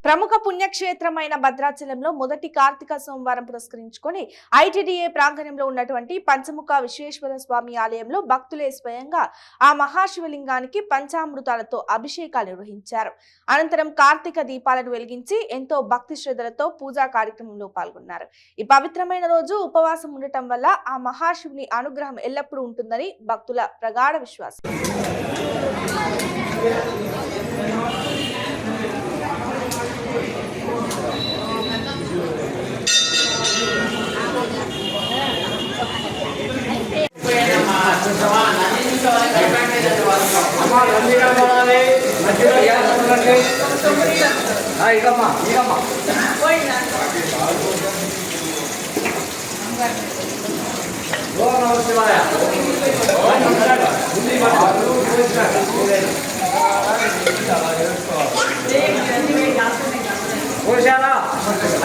ప్రముఖ పుణ్యక్షేత్రమైన భద్రాచలంలో మొదటి కార్తీక సోమవారం పురస్కరించుకొని ఐటీడీఏ ప్రాంగణంలో ఉన్నటువంటి పంచముఖ విశ్వేశ్వర స్వామి ఆలయంలో భక్తులే స్వయంగా ఆ మహాశివలింగానికి పంచామృతాలతో అభిషేకాలు నిర్వహించారు. అనంతరం కార్తీక దీపాలను వెలిగించి ఎంతో భక్తి శ్రద్ధలతో పూజా కార్యక్రమంలో పాల్గొన్నారు. ఈ పవిత్రమైన రోజు ఉపవాసం ఉండటం వల్ల ఆ మహాశివుని అనుగ్రహం ఎల్లప్పుడూ ఉంటుందని భక్తుల ప్రగాఢ విశ్వాసం.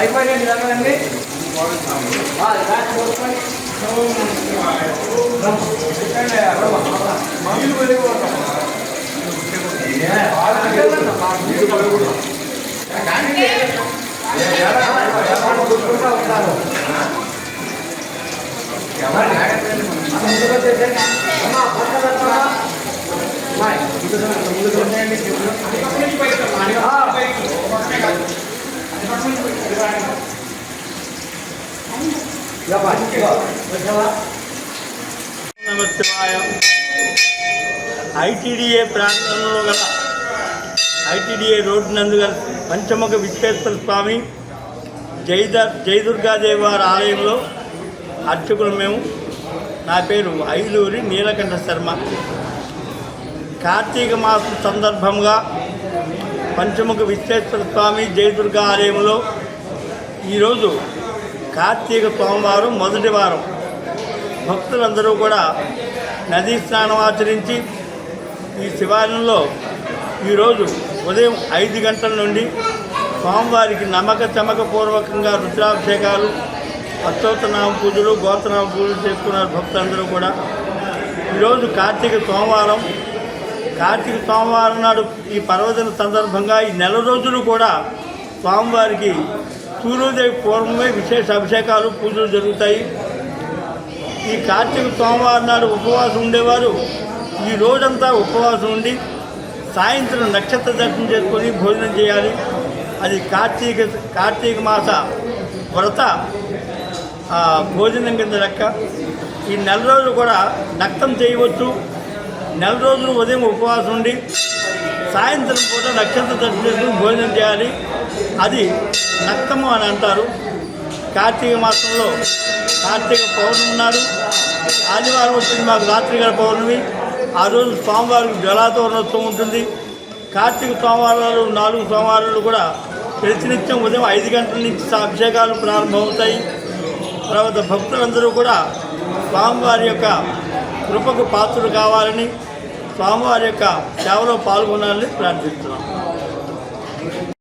అయిపోయింది జరగండి. నమస్కారం. ఐటీడీఏ ప్రాంతంలో గల ఐటీడీఏ రోడ్డు నందు గల పంచముఖ విశ్వేశ్వర స్వామి జయదుర్గాదేవి వారి ఆలయంలో అర్చకులు మేము. నా పేరు ఐలూరి నీలకంఠ శర్మ. కార్తీక మాసం సందర్భంగా పంచముఖ విశ్వేశ్వర స్వామి జయదుర్గా ఆలయంలో ఈరోజు కార్తీక సోమవారం మొదటి వారం భక్తులందరూ కూడా నదీ స్నానం ఆచరించి ఈ శివాలయంలో ఈరోజు ఉదయం 5 గంటల నుండి స్వామివారికి చమకపూర్వకంగా రుద్రాభిషేకాలు, అష్టోత్తరనామ పూజలు, గోత్రనామ పూజలు చేసుకున్నారు భక్తులందరూ కూడా. ఈరోజు కార్తీక సోమవారం నాడు ఈ పర్వదిన సందర్భంగా ఈ నెల రోజులు కూడా స్వామివారికి సూర్యోదయ పూర్వమే విశేష అభిషేకాలు, పూజలు జరుగుతాయి. ఈ కార్తీక సోమవారం నాడు ఉపవాసం ఉండేవారు ఈ రోజంతా ఉపవాసం ఉండి సాయంత్రం నక్షత్ర దర్శనం చేసుకొని భోజనం చేయాలి. అది కార్తీక మాస వ్రత భోజనం కింద లెక్క. ఈ నెల రోజులు కూడా నక్తం చేయవచ్చు. నెల రోజులు ఉదయం ఉపవాసం ఉండి సాయంత్రం పూట నక్షత్ర దర్శనం చేసుకుని భోజనం చేయాలి. అది నక్తము అని అంటారు. కార్తీక మాసంలో కార్తీక పౌర్ణమి నాడు ఆదివారం వచ్చింది మాకు రాత్రిగల పౌర్ణమి. ఆ రోజు స్వామివారికి జలాతోరణోత్సవం ఉంటుంది. కార్తీక సోమవారాలు 4 సోమవారాలు కూడా ప్రతినిత్యం ఉదయం 5 గంటల నుంచి అభిషేకాలు ప్రారంభమవుతాయి. తర్వాత భక్తులందరూ కూడా స్వామివారి యొక్క కృపకు పాత్రలు కావాలని, స్వామివారి యొక్క సేవలో పాల్గొనాలని ప్రార్థిస్తున్నాం.